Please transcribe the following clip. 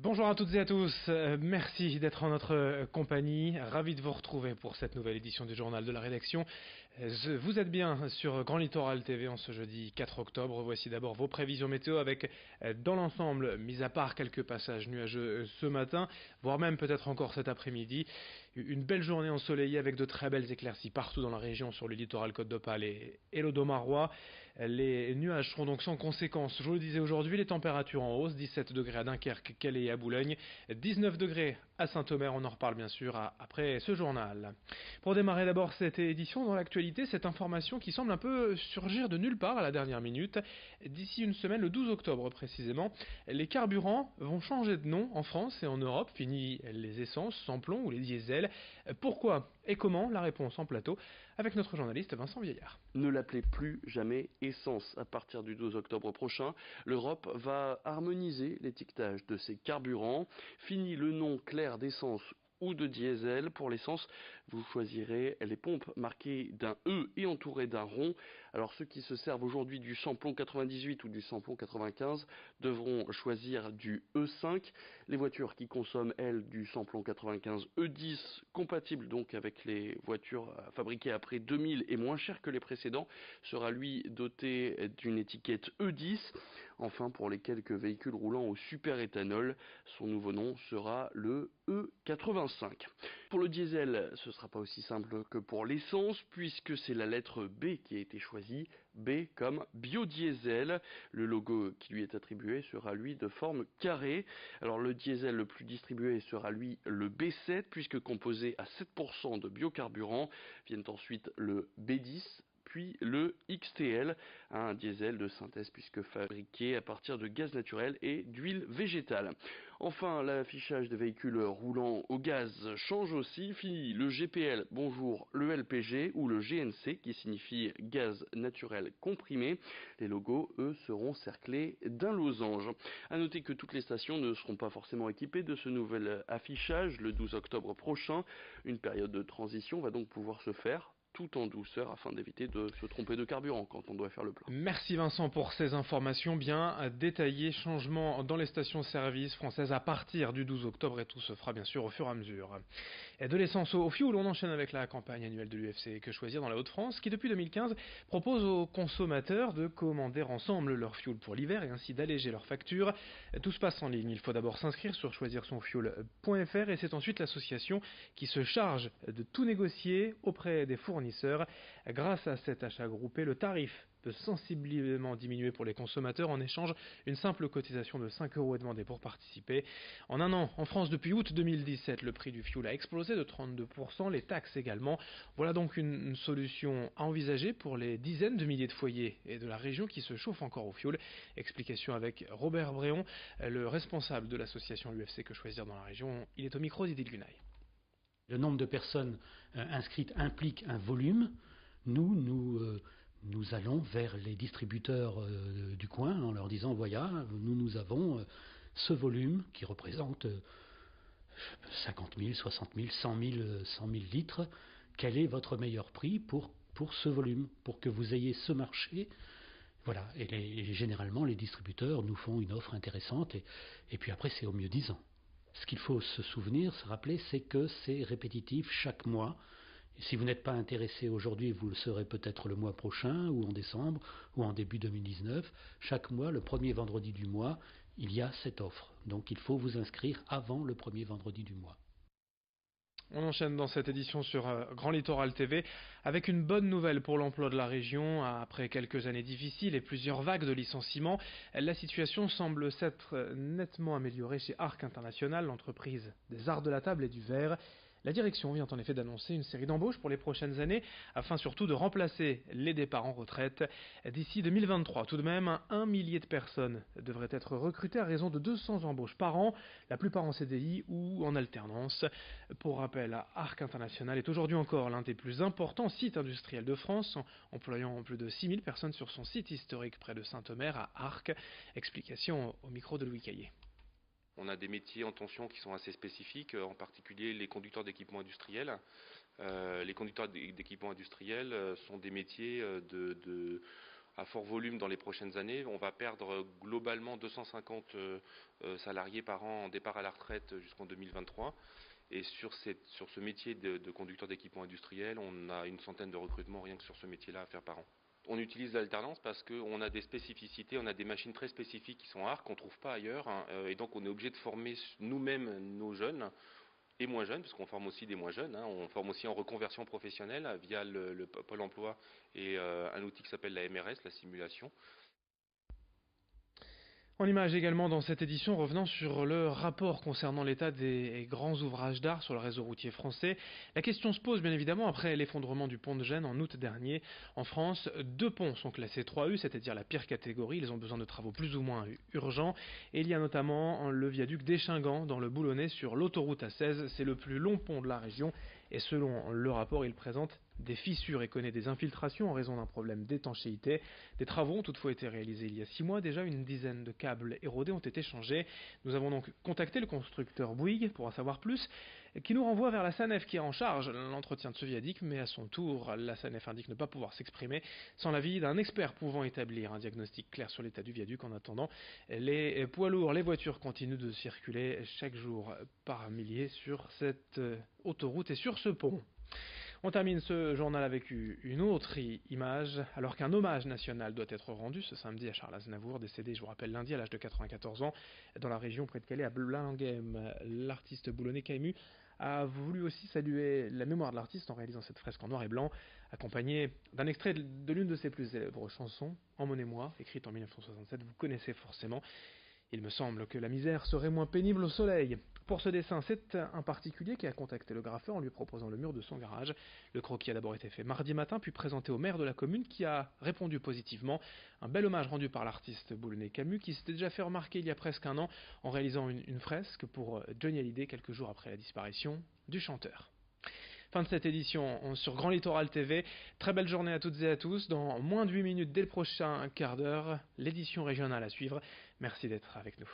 Bonjour à toutes et à tous, merci d'être en notre compagnie, ravi de vous retrouver pour cette nouvelle édition du journal de la rédaction. Vous êtes bien sur Grand Littoral TV en ce jeudi 4 octobre. Voici d'abord vos prévisions météo avec, dans l'ensemble, mis à part quelques passages nuageux ce matin, voire même peut-être encore cet après-midi, une belle journée ensoleillée avec de très belles éclaircies partout dans la région sur le littoral Côte d'Opale et l'Audomarois. Les nuages seront donc sans conséquence. Je vous le disais aujourd'hui, les températures en hausse, 17 degrés à Dunkerque, Calais et à Boulogne, 19 degrés à Saint-Omer, on en reparle bien sûr après ce journal. Pour démarrer d'abord cette édition dans l'actualité, cette information qui semble un peu surgir de nulle part à la dernière minute. D'ici une semaine, le 12 octobre précisément, les carburants vont changer de nom en France et en Europe, fini les essences, sans plomb ou les diesels. Pourquoi et comment? La réponse en plateau avec notre journaliste Vincent Vieillard. Ne l'appelez plus jamais essence. À partir du 12 octobre prochain, l'Europe va harmoniser l'étiquetage de ses carburants. Fini le nom clair d'essence ou de diesel. Pour l'essence, vous choisirez les pompes marquées d'un E et entourées d'un rond. Alors ceux qui se servent aujourd'hui du samplon 98 ou du samplon 95 devront choisir du E5. Les voitures qui consomment, elles, du samplon 95 E10, compatible donc avec les voitures fabriquées après 2000 et moins chères que les précédents, sera lui doté d'une étiquette E10. Enfin, pour les quelques véhicules roulant au super-éthanol, son nouveau nom sera le E85. Pour le diesel, ce ne sera pas aussi simple que pour l'essence, puisque c'est la lettre B qui a été choisie, B comme biodiesel. Le logo qui lui est attribué sera lui de forme carrée. Alors le diesel le plus distribué sera lui le B7, puisque composé à 7% de biocarburant. Viennent ensuite le B10, puis le XTL, un diesel de synthèse puisque fabriqué à partir de gaz naturel et d'huile végétale. Enfin, l'affichage des véhicules roulant au gaz change aussi. Fini le GPL, bonjour le LPG ou le GNC qui signifie gaz naturel comprimé. Les logos, eux, seront cerclés d'un losange. À noter que toutes les stations ne seront pas forcément équipées de ce nouvel affichage le 12 octobre prochain. Une période de transition va donc pouvoir se faire tout en douceur afin d'éviter de se tromper de carburant quand on doit faire le plein. Merci Vincent pour ces informations bien détaillées. Changement dans les stations-service françaises à partir du 12 octobre et tout se fera bien sûr au fur et à mesure. Et de l'essence au fioul, on enchaîne avec la campagne annuelle de l'UFC Que Choisir dans la Haute-France qui depuis 2015 propose aux consommateurs de commander ensemble leur fioul pour l'hiver et ainsi d'alléger leurs factures. Tout se passe en ligne. Il faut d'abord s'inscrire sur choisirsonfioul.fr et c'est ensuite l'association qui se charge de tout négocier auprès des fournisseurs. Grâce à cet achat groupé, le tarif peut sensiblement diminuer pour les consommateurs. En échange, une simple cotisation de 5 € est demandée pour participer. En un an, en France, depuis août 2017, le prix du fioul a explosé de 32%, les taxes également. Voilà donc une solution à envisager pour les dizaines de milliers de foyers et de la région qui se chauffent encore au fioul. Explication avec Robert Bréon, le responsable de l'association UFC Que Choisir dans la région. Il est au micro d'Idil Gunaï. Le nombre de personnes inscrites implique un volume. Nous allons vers les distributeurs du coin en leur disant voilà, nous avons ce volume qui représente 50 000, 60 000, 100 000 litres. Quel est votre meilleur prix pour ce volume, pour que vous ayez ce marché? Voilà, et généralement les distributeurs nous font une offre intéressante et puis après c'est au mieux disant. Ce qu'il faut se souvenir, se rappeler, c'est que c'est répétitif chaque mois. Et si vous n'êtes pas intéressé aujourd'hui, vous le serez peut-être le mois prochain, ou en décembre, ou en début 2019. Chaque mois, le premier vendredi du mois, il y a cette offre. Donc il faut vous inscrire avant le premier vendredi du mois. On enchaîne dans cette édition sur Grand Littoral TV avec une bonne nouvelle pour l'emploi de la région. Après quelques années difficiles et plusieurs vagues de licenciements, la situation semble s'être nettement améliorée chez Arc International, l'entreprise des arts de la table et du verre. La direction vient en effet d'annoncer une série d'embauches pour les prochaines années, afin surtout de remplacer les départs en retraite. D'ici 2023, tout de même, 1 millier de personnes devraient être recrutées à raison de 200 embauches par an, la plupart en CDI ou en alternance. Pour rappel, Arc International est aujourd'hui encore l'un des plus importants sites industriels de France, employant plus de 6000 personnes sur son site historique près de Saint-Omer à Arc. Explication au micro de Louis Caillé. On a des métiers en tension qui sont assez spécifiques, en particulier les conducteurs d'équipements industriels. Les conducteurs d'équipements industriels sont des métiers à fort volume dans les prochaines années. On va perdre globalement 250 salariés par an en départ à la retraite jusqu'en 2023. Et sur ce métier de conducteur d'équipement industriel, on a une centaine de recrutements rien que sur ce métier-là à faire par an. On utilise l'alternance parce qu'on a des spécificités, on a des machines très spécifiques qui sont rares, qu'on ne trouve pas ailleurs, hein, et donc on est obligé de former nous-mêmes nos jeunes et moins jeunes, parce qu'on forme aussi des moins jeunes, hein, on forme aussi en reconversion professionnelle via le Pôle emploi et un outil qui s'appelle la MRS, la simulation. En image également dans cette édition, revenant sur le rapport concernant l'état des grands ouvrages d'art sur le réseau routier français. La question se pose bien évidemment après l'effondrement du pont de Gênes en août dernier. En France, 2 ponts sont classés 3U, c'est-à-dire la pire catégorie. Ils ont besoin de travaux plus ou moins urgents. Et il y a notamment le viaduc d'Échingan dans le Boulonnais sur l'autoroute A16. C'est le plus long pont de la région. Et selon le rapport, il présente des fissures et connaît des infiltrations en raison d'un problème d'étanchéité. Des travaux ont toutefois été réalisés il y a 6 mois. Déjà, une dizaine de câbles érodés ont été changés. Nous avons donc contacté le constructeur Bouygues pour en savoir plus, qui nous renvoie vers la SANEF qui est en charge de l'entretien de ce viaduc, mais à son tour, la SANEF indique ne pas pouvoir s'exprimer sans l'avis d'un expert pouvant établir un diagnostic clair sur l'état du viaduc. En attendant, les poids lourds, les voitures continuent de circuler chaque jour par milliers sur cette autoroute et sur ce pont. On termine ce journal avec une autre image, alors qu'un hommage national doit être rendu ce samedi à Charles Aznavour, décédé, je vous rappelle, lundi à l'âge de 94 ans, dans la région près de Calais, à Blenheim. L'artiste boulonnais Camus a voulu aussi saluer la mémoire de l'artiste en réalisant cette fresque en noir et blanc, accompagnée d'un extrait de l'une de ses plus célèbres chansons, Emmenez-moi, écrite en 1967, vous connaissez forcément. Il me semble que la misère serait moins pénible au soleil. Pour ce dessin, c'est un particulier qui a contacté le graffeur en lui proposant le mur de son garage. Le croquis a d'abord été fait mardi matin, puis présenté au maire de la commune qui a répondu positivement. Un bel hommage rendu par l'artiste boulonnais Camus qui s'était déjà fait remarquer il y a presque un an en réalisant une fresque pour Johnny Hallyday quelques jours après la disparition du chanteur. Fin de cette édition sur Grand Littoral TV. Très belle journée à toutes et à tous. Dans moins de 8 minutes dès le prochain quart d'heure, l'édition régionale à suivre. Merci d'être avec nous.